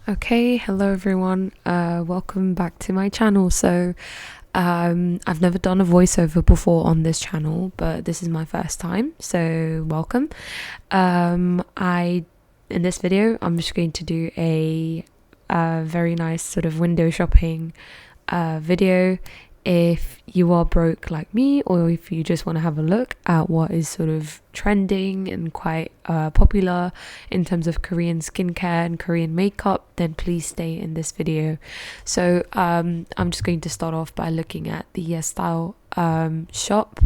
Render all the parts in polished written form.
Okay, hello everyone. Welcome back to my channel. I've never done a voiceover before on this channel, but this is my first time, so welcome. I In this video, I'm just going to do a very nice sort of window shopping video. If you are broke like me, or if you just want to have a look at what is sort of trending and quite popular in terms of Korean skincare and Korean makeup, then please stay in this video. I'm just going to start off by looking at the YESSTYLE shop.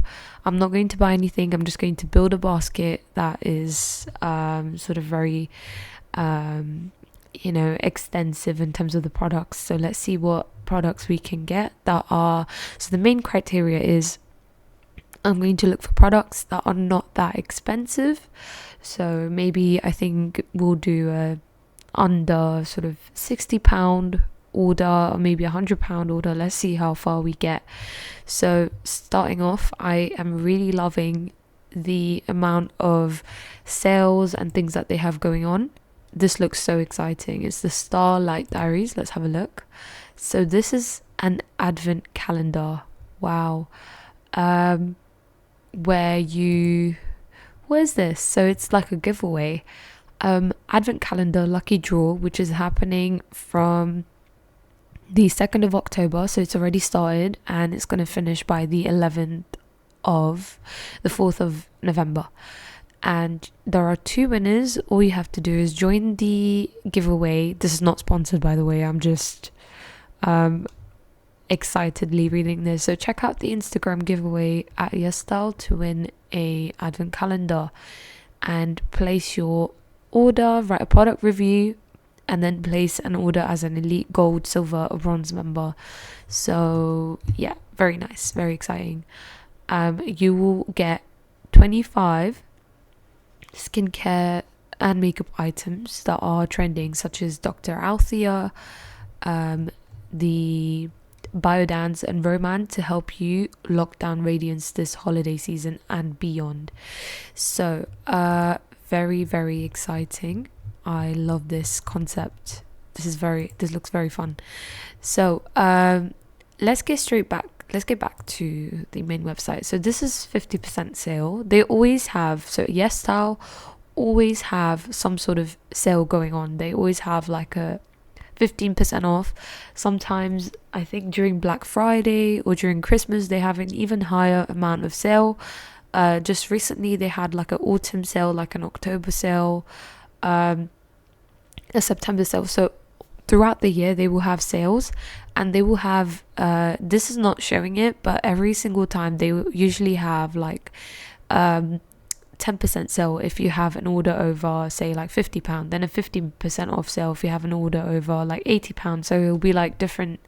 I'm not going to buy anything. I'm just going to build a basket that is sort of very extensive in terms of the products. So let's see what products we can get that are, so the main criteria is I'm going to look for products that are not that expensive. So maybe I think we'll do a under sort of £60 order, or maybe £100 order. Let's see how far we get. So starting off, I am really loving the amount of sales and things that they have going on. This looks so exciting. It's the Starlight Diaries. Let's have a look. So this is an advent calendar. Wow. Where's this? So it's like a giveaway. Advent calendar lucky draw, which is happening from the 2nd of October. So it's already started and it's going to finish by the 11th of the 4th of November. And there are 2 winners. All you have to do is join the giveaway. This is not sponsored, by the way. I'm just excitedly reading this. So check out the Instagram giveaway at YESSTYLE to win a advent calendar and place your order, write a product review, and then place an order as an elite gold, silver, or bronze member. So yeah, very nice, very exciting. You will get 25 skincare and makeup items that are trending, such as Dr. Althea, the Biodance and Roman, to help you lock down radiance this holiday season and beyond. So very, very exciting. I love this concept. This looks very fun. So let's get back to the main website. So this is 50% sale. They always have, so YESSTYLE always have some sort of sale going on. They always have like a 15% off. Sometimes I think during Black Friday or during Christmas they have an even higher amount of sale. Just recently they had like an autumn sale, like an October sale, a September sale. So throughout the year they will have sales, and they will have this is not showing it, but every single time they usually have like 10% sale if you have an order over, say, like £50, then a 15% off sale if you have an order over like £80. So it'll be like different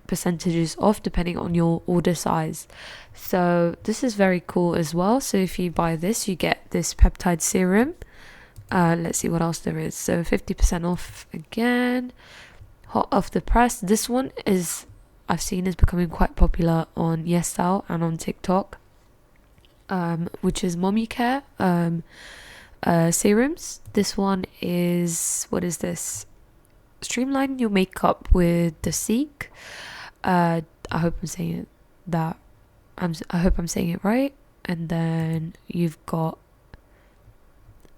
percentages off depending on your order size. So this is very cool as well. So if you buy this, you get this peptide serum. Let's see what else there is. So 50% off again, hot off the press. This one is, I've seen, is becoming quite popular on YESSTYLE and on TikTok, which is Mommy Care serums. This one is, what is this? Streamline your makeup with the Seek. I hope I'm saying it I hope I'm saying it right. And then you've got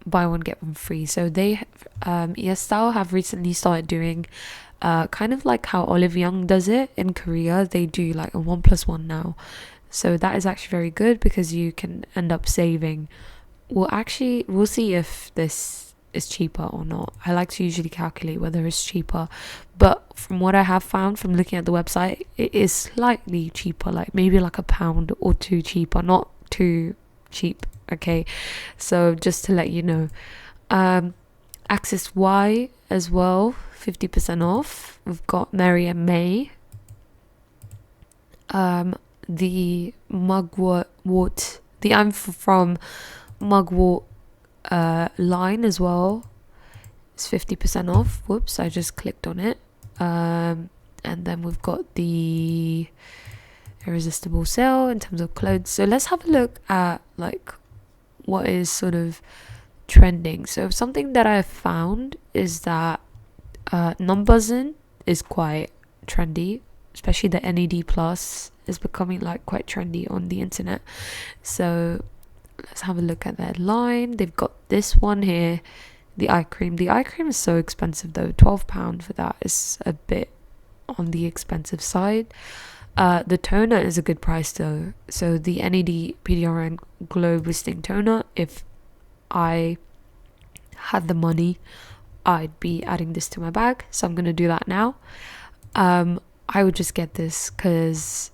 buy one get one free. So they YESSTYLE have recently started doing kind of like how Olive Young does it in Korea. They do like a 1+1 now. So that is actually very good because you can end up saving. We'll see if this is cheaper or not. I like to usually calculate whether it's cheaper, but from what I have found from looking at the website, it is slightly cheaper, like maybe like £1 or £2 cheaper, not too cheap. Okay, so just to let you know, Access Y as well, 50% off. We've got Mary and May, the mugwort, the I'm from mugwort line as well. It's 50% off. Whoops, I just clicked on it. And then we've got the irresistible sale in terms of clothes. So let's have a look at like what is sort of trending. So something that I found is that non-buzzing is quite trendy, especially the NED plus is becoming like quite trendy on the internet. So let's have a look at their line. They've got this one here, the eye cream. The eye cream is so expensive though. £12 for that is a bit on the expensive side. The toner is a good price though. So the NED PDRN Glow Boosting Toner, if I had the money, I'd be adding this to my bag. So I'm going to do that now. I would just get this because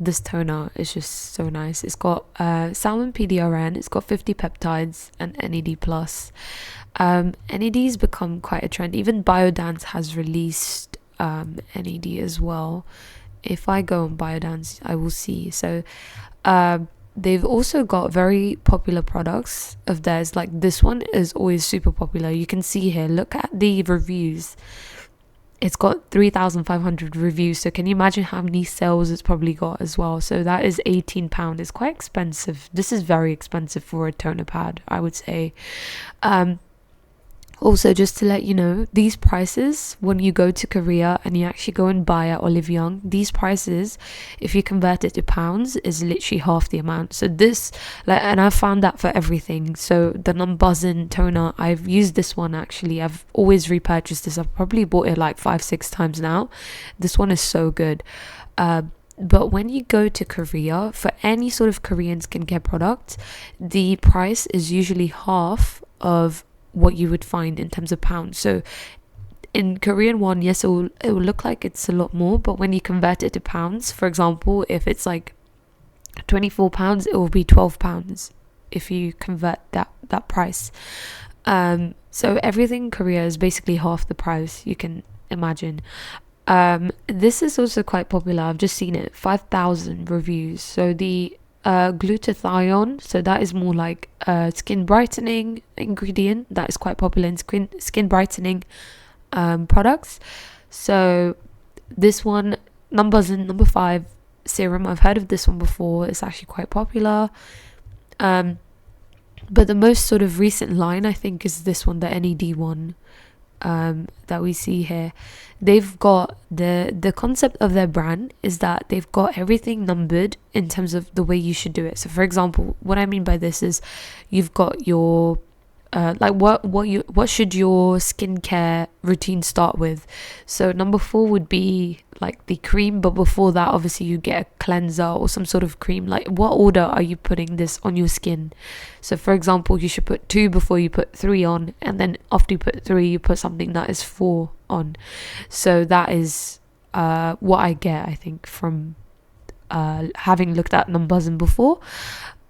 this toner is just so nice. It's got salmon PDRN, it's got 50 peptides and NED plus. NED's become quite a trend. Even Biodance has released NED as well. If I go on Biodance, I will see. So they've also got very popular products of theirs. Like this one is always super popular. You can see here, look at the reviews. It's got 3,500 reviews. So can you imagine how many sales it's probably got as well? So that is £18. It's quite expensive. This is very expensive for a toner pad, I would say. Also, just to let you know, these prices, when you go to Korea and you actually go and buy at Olive Young, these prices, if you convert it to pounds, is literally half the amount. So this, and I found that for everything. So the non-buzzing toner, I've used this one actually. I've always repurchased this. I've probably bought it like 5-6 times now. This one is so good. But when you go to Korea, for any sort of Korean skincare product, the price is usually half of what you would find in terms of pounds. So in Korean won, yes, it will look like it's a lot more, but when you convert it to pounds, for example, if it's like £24, it will be £12 if you convert that price. So everything in Korea is basically half the price, you can imagine. This is also quite popular. I've just seen it, 5,000 reviews. So the glutathione, so that is more like skin brightening ingredient that is quite popular in skin brightening products. So this one, number 5 serum, I've heard of this one before. It's actually quite popular, but the most sort of recent line I think is this one, the NED one, that we see here. They've got the concept of their brand is that they've got everything numbered in terms of the way you should do it. So for example, what I mean by this is you've got your what should your skincare routine start with. So number 4 would be like the cream, but before that obviously you get a cleanser or some sort of cream. Like what order are you putting this on your skin? So for example, you should put 2 before you put 3 on, and then after you put 3 you put something that is 4 on. So that is what I get, I think, from having looked at non-buzzing before.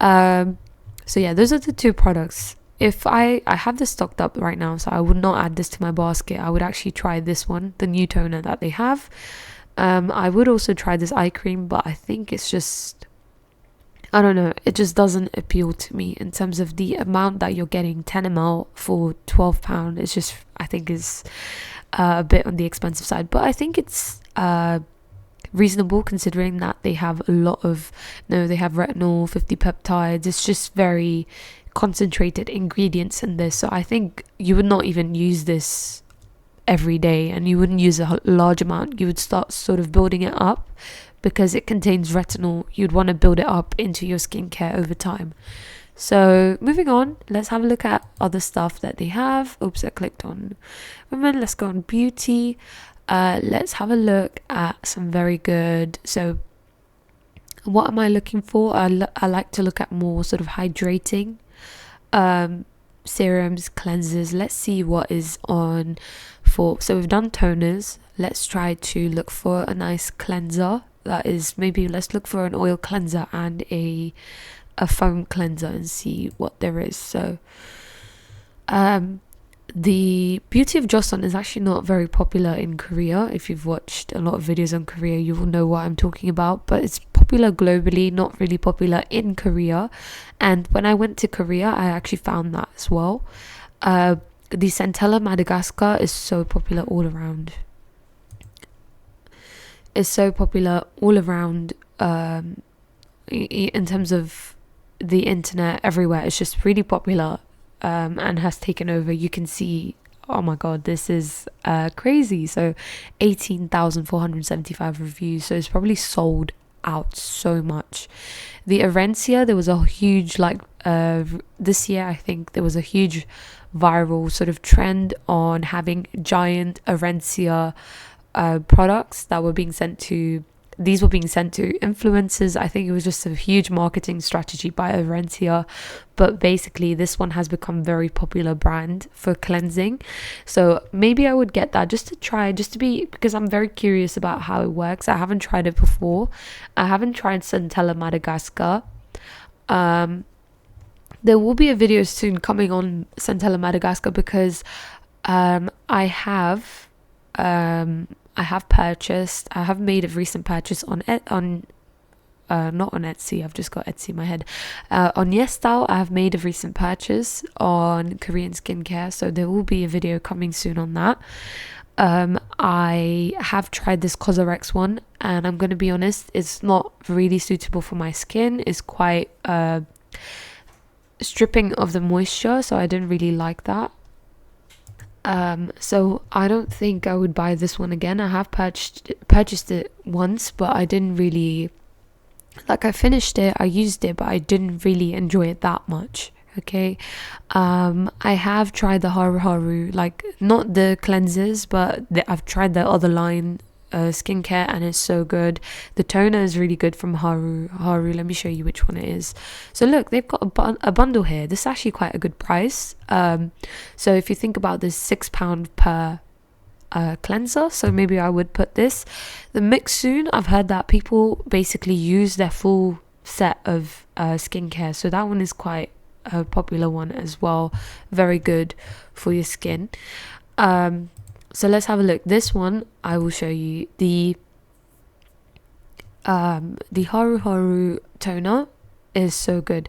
So yeah, those are the 2 products. If I have this stocked up right now, so I would not add this to my basket. I would actually try this one, the new toner that they have. I would also try this eye cream, but I think it's just, I don't know, it just doesn't appeal to me in terms of the amount that you're getting. 10 ml for £12. It's just, I think is a bit on the expensive side, but I think it's reasonable considering that they have a lot of, they have retinol, 50 peptides. It's just very concentrated ingredients in this. So I think you would not even use this every day, and you wouldn't use a large amount. You would start sort of building it up because it contains retinol. You'd want to build it up into your skincare over time. So moving on, let's have a look at other stuff that they have. Oops, I clicked on women. Let's go on beauty. Let's have a look at some very good, so what am I looking for? I like to look at more sort of hydrating serums, cleansers. Let's see what is on for. So we've done toners. Let's try to look for a nice cleanser. That is, maybe let's look for an oil cleanser and a foam cleanser and see what there is. So the Beauty of Joseon is actually not very popular in Korea. If you've watched a lot of videos on Korea, you will know what I'm talking about, but it's popular globally, not really popular in Korea. And when I went to Korea, I actually found that as well. The Centella Madagascar is so popular all around. It's so popular all around in terms of the internet, everywhere. It's just really popular. and has taken over. You can see, oh my god, this is crazy. So 18,475 reviews, so it's probably sold out so much. The Arencia, there was a huge this year I think there was a huge viral sort of trend on having giant Arencia products that were being sent to influencers. I think it was just a huge marketing strategy by Arencia, but basically this one has become very popular brand for cleansing. So maybe I would get that just to try, because I'm very curious about how it works. I haven't tried it before. I haven't tried Centella Madagascar. There will be a video soon coming on Centella Madagascar, because I have made a recent purchase on not on Etsy, I've just got Etsy in my head. On YESSTYLE, I have made a recent purchase on Korean skincare, so there will be a video coming soon on that. I have tried this COSRX one, and I'm going to be honest, it's not really suitable for my skin. It's quite stripping of the moisture, so I didn't really like that. So I don't think I would buy this one again. I have purchased it once, but I didn't really I finished it, I used it, but I didn't really enjoy it that much. Okay. I have tried the Haru Haru, not the cleansers, but I've tried the other line skincare, and it's so good. The toner is really good from Haru Haru. Let me show you which one it is. So look, they've got a bundle here. This is actually quite a good price. So if you think about this, £6 per cleanser, so maybe I would put this. The Mix Soon, I've heard that people basically use their full set of skincare, so that one is quite a popular one as well. Very good for your skin. So let's have a look. This one, I will show you the Haru Haru toner is so good.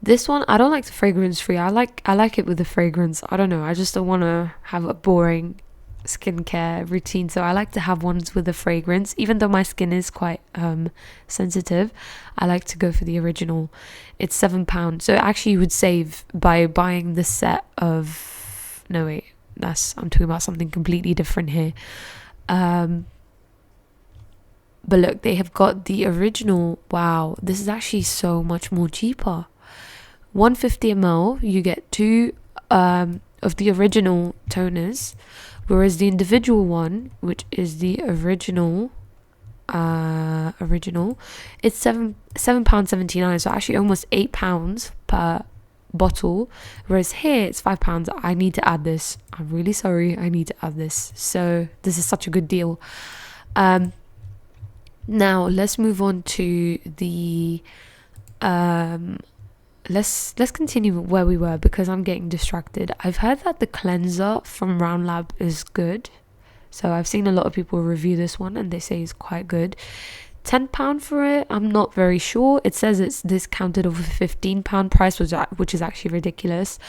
This one, I don't like the fragrance free. I like it with the fragrance. I don't know, I just don't want to have a boring skincare routine, so I like to have ones with a fragrance. Even though my skin is quite sensitive, I like to go for the original. It's £7, so actually you would save by buying the set of, no wait, I'm talking about something completely different here. But look, they have got the original. Wow, this is actually so much more cheaper. 150 ml, you get 2 of the original toners, whereas the individual one, which is the original, it's £7.79, so actually almost £8 per bottle, whereas here it's £5. I need to add this. I'm really sorry, I need to add this. So this is such a good deal. Now let's move on to the let's continue where we were, because I'm getting distracted. I've heard that the cleanser from Round Lab is good, so I've seen a lot of people review this one and they say it's quite good. £10 for it, I'm not very sure. It says it's discounted over £15 price, which is actually ridiculous,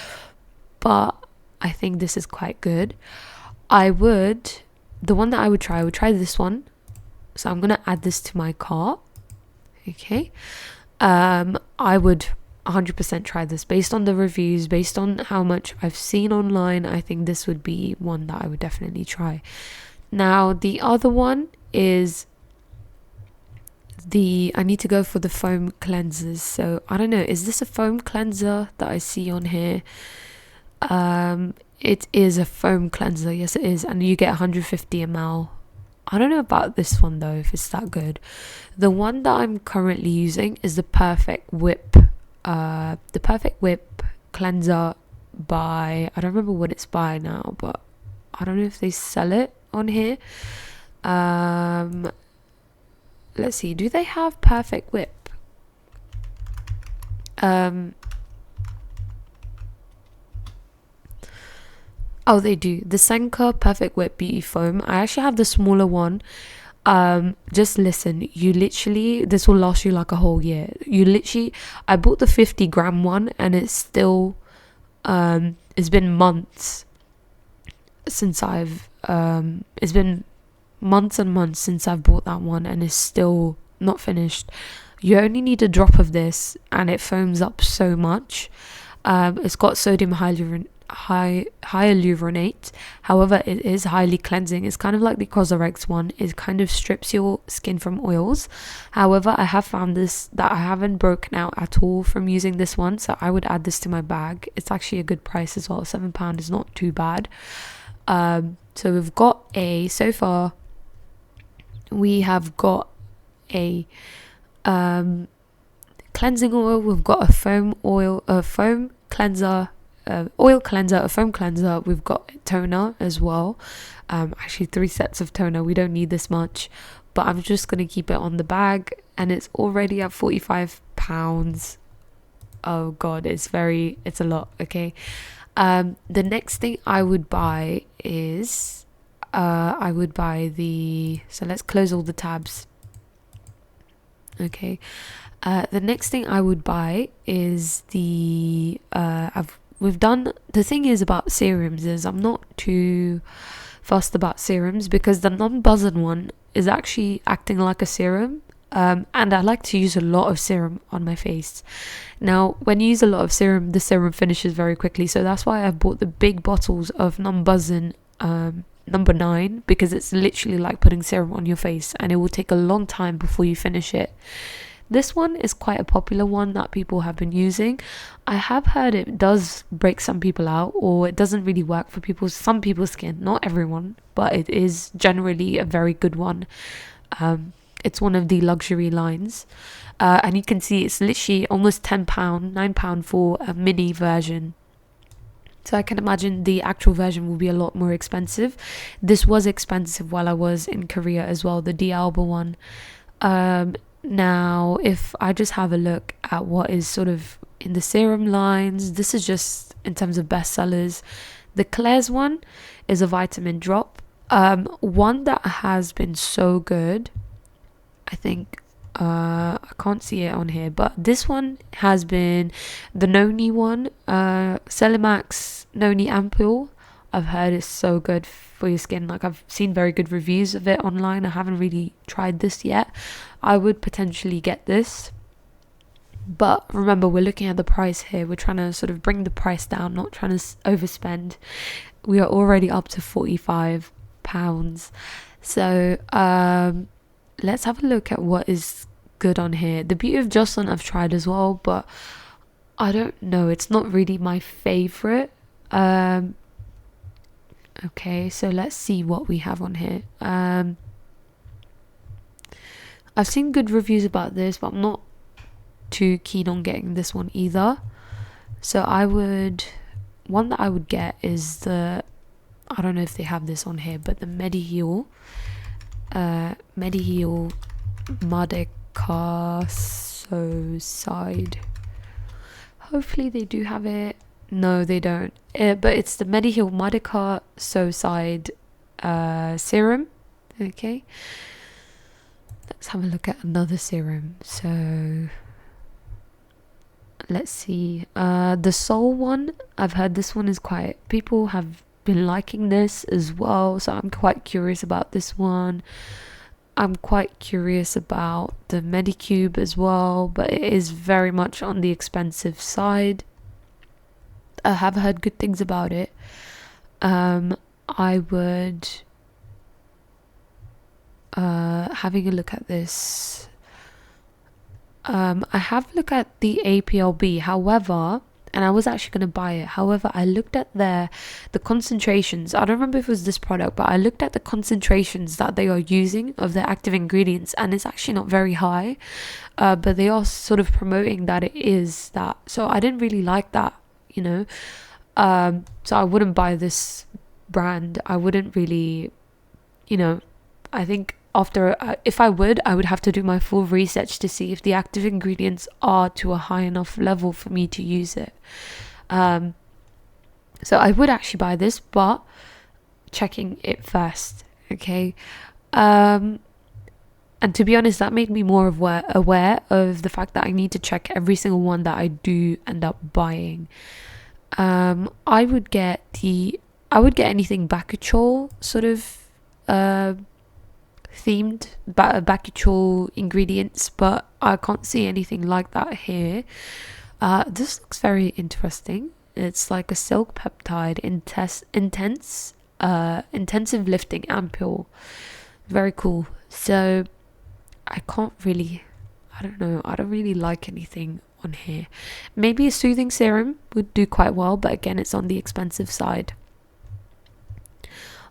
but I think this is quite good. The one that I would try this one, so I'm gonna add this to my cart. Okay. I would 100% try this based on the reviews, based on how much I've seen online. I think this would be one that I would definitely try. Now the other one is I need to go for the foam cleansers. So I don't know, is this a foam cleanser that I see on here? It is a foam cleanser, yes it is, and you get 150 ml. I don't know about this one though, if it's that good. The one that I'm currently using is the Perfect Whip cleanser by, I don't remember what it's by now, but I don't know if they sell it on here. Let's see, do they have Perfect Whip? Oh, they do. The Senka Perfect Whip Beauty Foam. I actually have the smaller one. Just listen, this will last you like a whole year. I bought the 50-gram one, and it's still, it's been months since it's been months and months since I've bought that one, and it's still not finished. You only need a drop of this and it foams up so much. It's got sodium hyaluronate. However, it is highly cleansing. It's kind of like the Cosrx one. It kind of strips your skin from oils. However, I have found this that I haven't broken out at all from using this one, so I would add this to my bag. It's actually a good price as well. £7 is not too bad. So we've got so far we have got a cleansing oil, we've got a foam cleanser, a foam cleanser, we've got toner as well. Actually 3 sets of toner. We don't need this much, but I'm just gonna keep it on the bag, and it's already at £45. Oh god, it's a lot. Okay. The next thing I would buy is so let's close all the tabs. Okay. The next thing I would buy is the thing is about serums is I'm not too fussed about serums, because the non-buzzing one is actually acting like a serum. And I like to use a lot of serum on my face. Now, when you use a lot of serum, the serum finishes very quickly. So that's why I bought the big bottles of non-buzzing number 9, because it's literally like putting serum on your face, and it will take a long time before you finish it. This one is quite a popular one that people have been using. I have heard it does break some people out, or it doesn't really work for some people's skin, not everyone, but it is generally a very good one. It's one of the luxury lines, and you can see it's literally almost £10, £9 for a mini version. So I can imagine the actual version will be a lot more expensive. This was expensive while I was in Korea as well, the D'Alba one. Now, if I just have a look at what is sort of in the serum lines, this is just in terms of bestsellers. The Claire's one is a vitamin drop. One that has been so good, I think, I can't see it on here, but this one has been the Noni one, Celimax Noni Ampoule. I've heard it's so good for your skin. Like, I've seen very good reviews of it online. I haven't really tried this yet. I would potentially get this, but remember, we're looking at the price here. We're trying to sort of bring the price down, not trying to overspend. We are already up to £45. So let's have a look at what is good on here. The Beauty of Jocelyn I've tried as well, but I don't know, it's not really my favorite. Okay, so let's see what we have on here. I've seen good reviews about this, but I'm not too keen on getting this one either. So one that I would get is I don't know if they have this on here, but the Mediheal Madagascar side. Hopefully they do have it. No, they don't. But it's the Mediheal Madagascar side serum. Okay. Let's have a look at another serum. So let's see. The Soul one, I've heard this one is people have been liking this as well, so I'm quite curious about this one. I'm quite curious about the Medicube as well, but it is very much on the expensive side. I have heard good things about it. I would having a look at this. I have looked at the APLB, however, and I was actually going to buy it. However, I looked at the concentrations. I don't remember if it was this product, but I looked at the concentrations that they are using of their active ingredients, and it's actually not very high. But they are sort of promoting that it is that. So I didn't really like that, you know. So I wouldn't buy this brand. I wouldn't really, you know, I think if I would have to do my full research to see if the active ingredients are to a high enough level for me to use it. So I would actually buy this, but checking it first. Okay. And to be honest, that made me more aware of the fact that I need to check every single one that I do end up buying. I would get anything bakuchiol sort of themed bakuchiol ingredients, but I can't see anything like that here. This looks very interesting. It's like a silk peptide intensive lifting ampoule. Very cool. So I can't really, I don't know, I don't really like anything on here. Maybe a soothing serum would do quite well, but again, it's on the expensive side.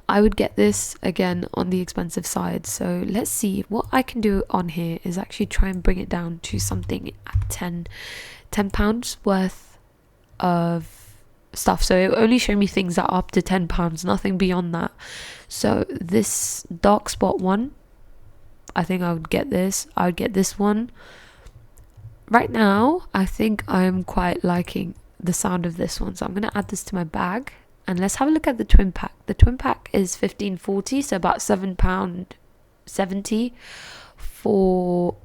I would get this again on the expensive side. So let's see what I can do on here is actually try and bring it down to something at £10 worth of stuff. So it only show me things that are up to £10, nothing beyond that. So this dark spot one, I think I would get this. I would get this one. Right now, I think I'm quite liking the sound of this one. So I'm going to add this to my bag. And let's have a look at the twin pack. The twin pack is £15.40, so about £7.70 for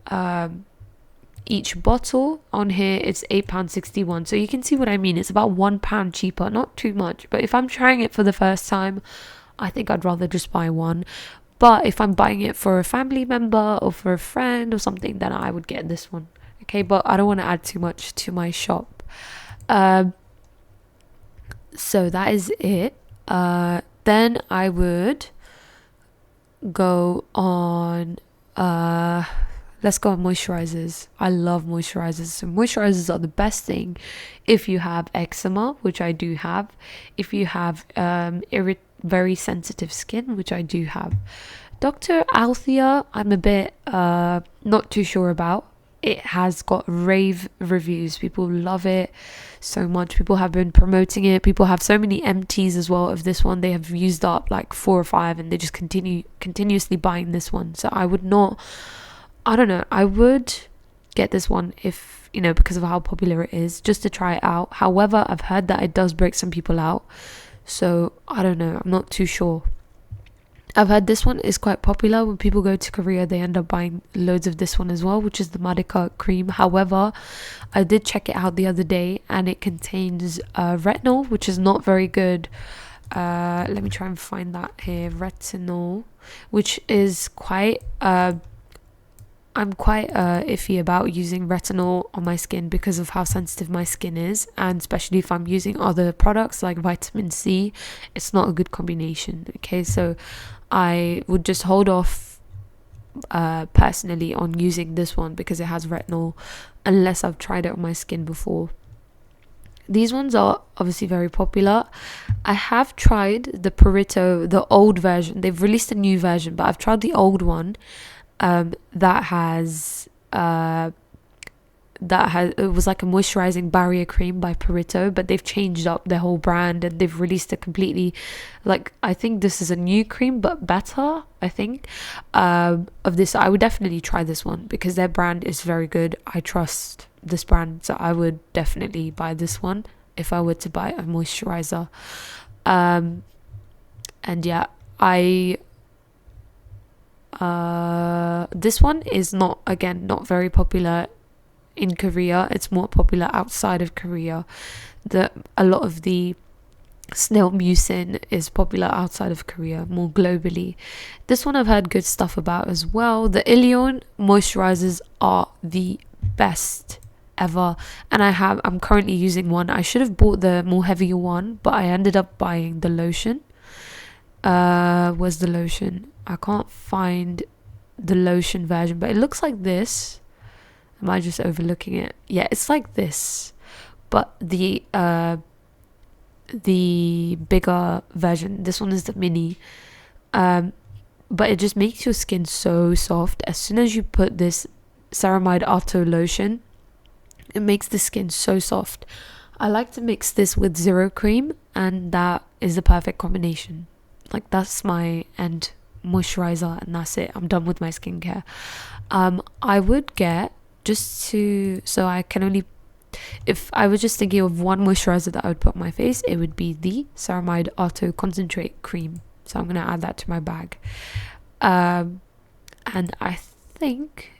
each bottle. On here, it's £8.61. So you can see what I mean. It's about £1 cheaper, not too much. But if I'm trying it for the first time, I think I'd rather just buy one. But if I'm buying it for a family member or for a friend or something, then I would get this one. Okay, but I don't want to add too much to my shop. So that is it. Then I would go on, let's go on moisturizers. I love moisturizers. So moisturizers are the best thing if you have eczema, which I do have. If you have very sensitive skin, which I do have. Dr. Althea, I'm a bit not too sure about. It has got rave reviews. People love it so much. People have been promoting it. People have so many empties as well of this one. They have used up like 4 or 5 and they just continuously buying this one. So I would not, I don't know, I would get this one if, you know, because of how popular it is, just to try it out. However, I've heard that it does break some people out. So I don't know, I'm not too sure. I've heard this one is quite popular. When people go to Korea, they end up buying loads of this one as well, which is the Madagascar cream. However, I did check it out the other day and it contains retinol, which is not very good. Let me try and find that here. Retinol, which is quite... I'm quite iffy about using retinol on my skin because of how sensitive my skin is, and especially if I'm using other products like vitamin C, it's not a good combination. Okay, so I would just hold off personally on using this one because it has retinol, unless I've tried it on my skin before. These ones are obviously very popular. I have tried the Purito, the old version. They've released a new version, but I've tried the old one. That has it was like a moisturizing barrier cream by Purito, but they've changed up their whole brand and they've released a completely, like, I think this is a new cream but better, I think, of this. I would definitely try this one because their brand is very good. I trust this brand, so I would definitely buy this one if I were to buy a moisturizer. And yeah, this one is not very popular in Korea. It's more popular outside of Korea. A lot of the snail mucin is popular outside of Korea, more globally. This one I've heard good stuff about as well. The Ilion moisturizers are the best ever, and I'm currently using one. I should have bought the more heavier one, but I ended up buying the lotion. Where's the lotion? I can't find the lotion version, but it looks like this. Am I just overlooking it? Yeah, it's like this, but the bigger version. This one is the mini. But it just makes your skin so soft. As soon as you put this ceramide Auto lotion, it makes the skin so soft. I like to mix this with zero cream, and that is the perfect combination. Like, that's my end moisturizer, and that's it. I'm done with my skincare. I would get, so I can only, if I was just thinking of one moisturizer that I would put on my face, it would be the ceramide Auto concentrate cream. So I'm going to add that to my bag. And I think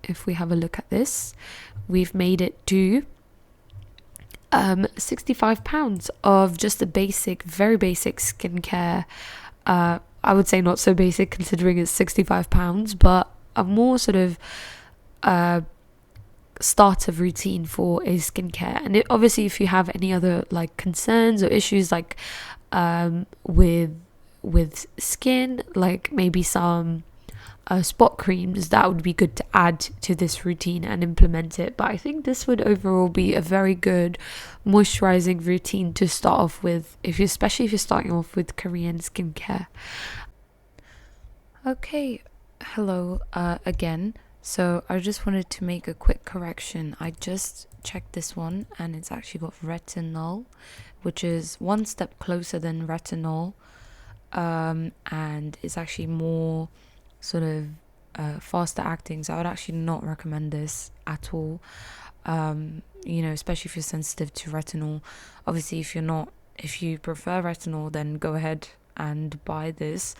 if we have a look at this, we've made it to £65 of just a basic, very basic skincare. I would say not so basic considering it's £65, but a more sort of starter routine for a skincare. And obviously, if you have any other like concerns or issues like with skin, like maybe some spot creams, that would be good to add to this routine and implement it. But I think this would overall be a very good moisturizing routine to start off with, especially if you're starting off with Korean skincare. Okay, hello again. So I just wanted to make a quick correction. I just checked this one and it's actually got retinol, which is one step closer than retinol, and it's actually more sort of faster acting. So I would actually not recommend this at all. Especially if you're sensitive to retinol. Obviously, if you prefer retinol, then go ahead and buy this.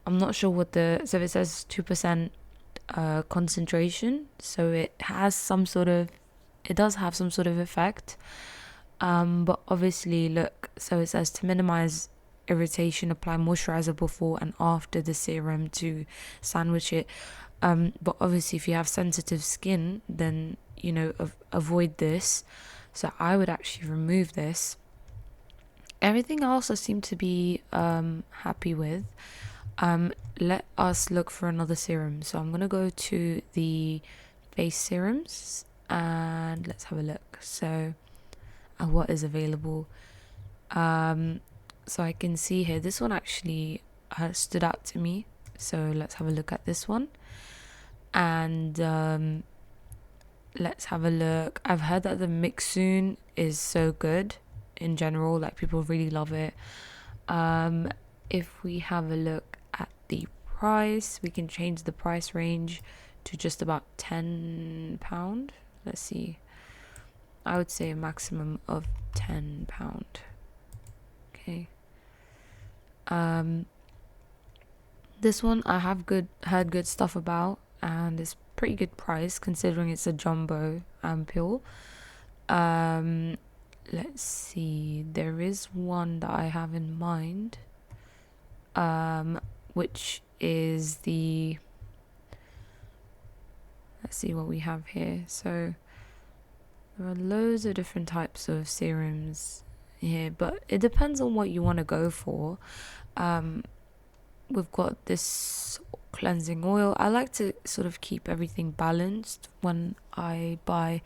I'm not sure so it says 2% concentration, so it does have some sort of effect. But obviously, look, so it says to minimize irritation, apply moisturizer before and after the serum to sandwich it. But obviously, if you have sensitive skin, then avoid this. So I would actually remove this. Everything else I seem to be happy with. Let us look for another serum. So I'm gonna go to the face serums and let's have a look. So what is available? So I can see here, this one actually stood out to me. So let's have a look at this one. And let's have a look. I've heard that the Mixsoon is so good in general, like people really love it. If we have a look at the price, we can change the price range to just about £10. Let's see. I would say a maximum of £10. Okay. This one I have heard good stuff about, and it's pretty good price considering it's a jumbo pill. Let's see. There is one that I have in mind, which is let's see what we have here. So there are loads of different types of serums here, but it depends on what you want to go for. We've got this cleansing oil. I like to sort of keep everything balanced when I buy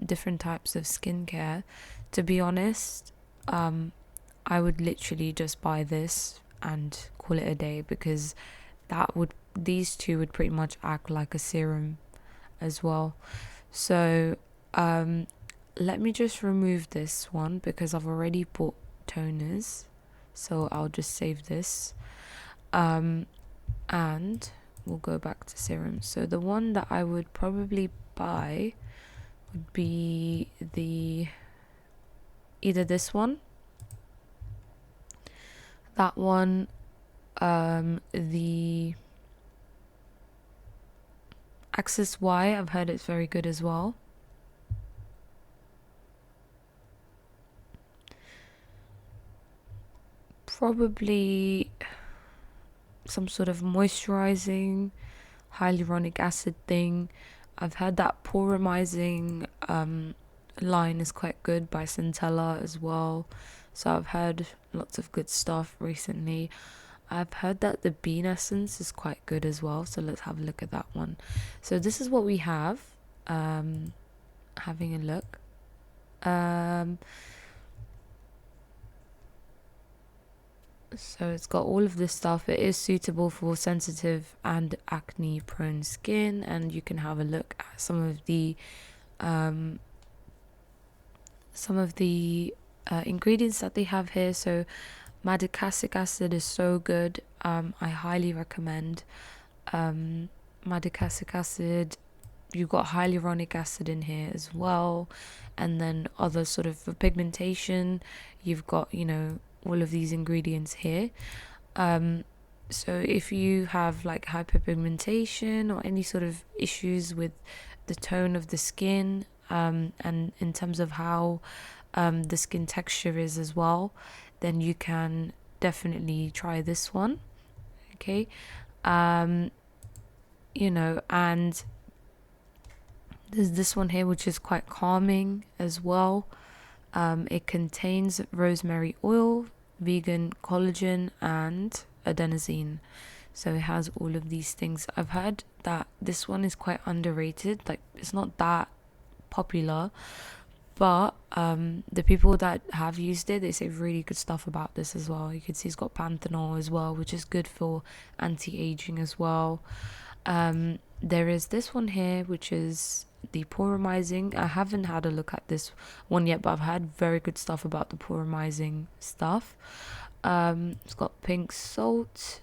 different types of skincare. To be honest, I would literally just buy this and call it a day, because these two would pretty much act like a serum as well. So let me just remove this one because I've already bought toners, so I'll just save this. And we'll go back to serums. So the one that I would probably buy would be either this one, that one, the Axis Y. I've heard it's very good as well. Probably some sort of moisturizing hyaluronic acid thing. I've heard that porumizing line is quite good by Centella as well. So I've heard lots of good stuff recently. I've heard that the bean essence is quite good as well. So let's have a look at that one. So this is what we have. Having a look. So it's got all of this stuff. It is suitable for sensitive and acne prone skin, and you can have a look at some of the ingredients that they have here. So Madagascar acid is so good. I highly recommend Madagascar acid. You've got hyaluronic acid in here as well, and then other sort of for pigmentation, you've got all of these ingredients here. So if you have like hyperpigmentation or any sort of issues with the tone of the skin, and in terms of how the skin texture is as well, then you can definitely try this one. Okay. And There's this one here which is quite calming as well. It contains rosemary oil, vegan collagen, and adenosine. So it has all of these things. I've heard that this one is quite underrated. Like, it's not that popular, but the people that have used it, they say really good stuff about this as well. You can see it's got panthenol as well, which is good for anti-aging as well. There is this one here, which is the porumizing. I haven't had a look at this one yet, but I've heard very good stuff about the porumizing stuff. It's got pink salt,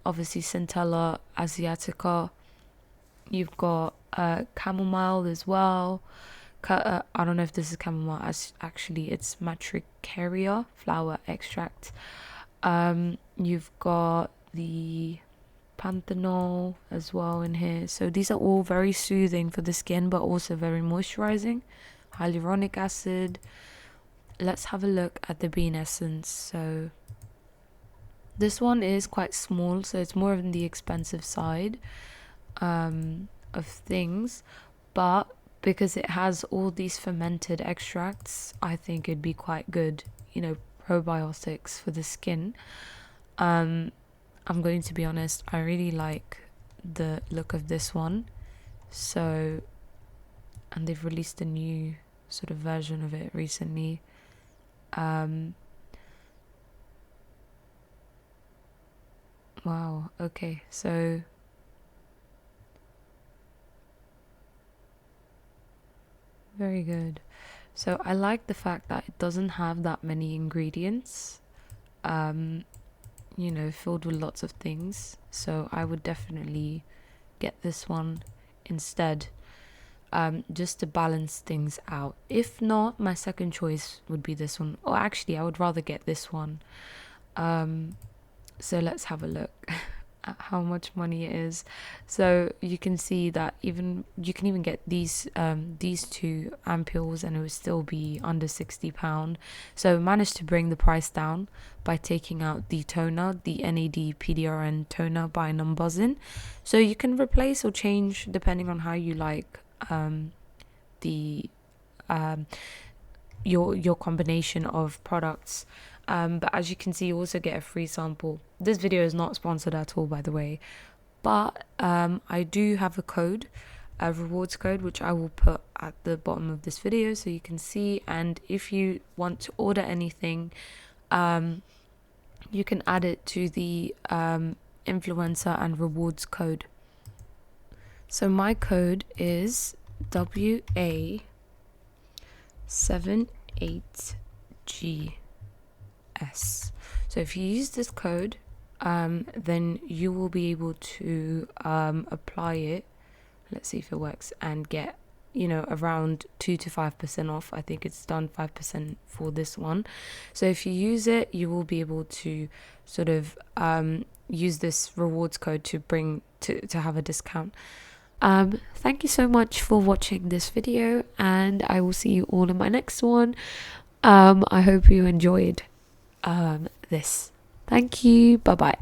obviously Centella asiatica. You've got chamomile as well. I don't know if this is chamomile. Actually, it's matricaria flower extract. You've got the panthenol as well in here. So these are all very soothing for the skin, but also very moisturizing. Hyaluronic acid. Let's have a look at the bean essence. So this one is quite small, so it's more on the expensive side of things, but because it has all these fermented extracts, I think it'd be quite good, probiotics for the skin. I'm going to be honest, I really like the look of this one. So, and they've released a new sort of version of it recently. Wow, okay, so very good. So I like the fact that it doesn't have that many ingredients. Filled with lots of things. So I would definitely get this one instead, just to balance things out. If not, my second choice would be this one. Or actually, I would rather get this one. So let's have a look at how much money it is. So you can see that you can even get these two ampules and it would still be under £60. So I managed to bring the price down by taking out the toner, the NAD PDRN toner by Numbuzin. So you can replace or change depending on how you like your combination of products. But as you can see, you also get a free sample. This video is not sponsored at all, by the way, but I do have a rewards code, which I will put at the bottom of this video so you can see. And if you want to order anything, you can add it to the influencer and rewards code. So my code is WA78G. So if you use this code, then you will be able to apply it. Let's see if it works, and get around 2 to 5% off. I think it's done 5% for this one. So if you use it, you will be able to sort of use this rewards code to have a discount. Thank you so much for watching this video, and I will see you all in my next one. I hope you enjoyed this. Thank you. Bye bye.